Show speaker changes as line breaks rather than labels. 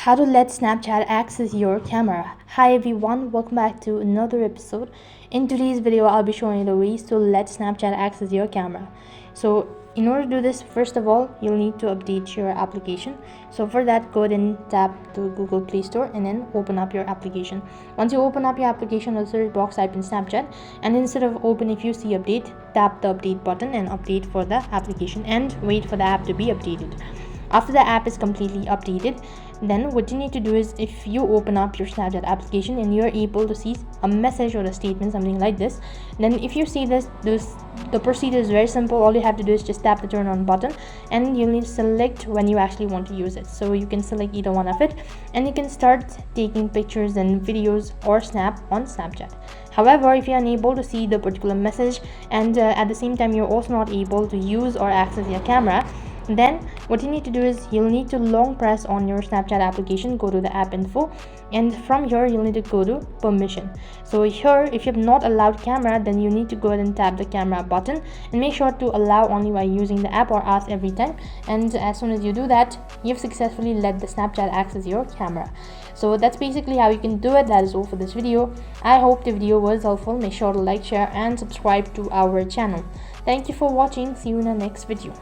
How to let Snapchat access your camera. Hi everyone, welcome back to another episode. In today's video I'll be showing you the ways to let Snapchat access your camera. So in order to do this, first of all you'll need to update your application. So for that, go ahead and tap the Google Play Store and then open up your application. Once you open up your application, in the search box type in Snapchat, and instead of open, if you see update, tap the update button and update for the application and wait for the app to be updated. After the app is completely updated, then what you need to do is, if you open up your Snapchat application and you're able to see a message or a statement, something like this, then if you see this, the procedure is very simple. All you have to do is just tap the turn on button and you'll need to select when you actually want to use it. So you can select either one of it and you can start taking pictures and videos or snap on Snapchat. However, if you're unable to see the particular message and at the same time you're also not able to use or access your camera, then what you need to do is you'll need to long press on your Snapchat application, go to the app info, and from here you'll need to go to permission. So here, if you have not allowed camera, then you need to go ahead and tap the camera button and make sure to allow only while using the app or ask every time. And as soon as you do that, you've successfully let the Snapchat access your camera. So that's basically how you can do it. That is all for this video. I hope the video was helpful. Make sure to like, share and subscribe to our channel. Thank you for watching. See you in the next video.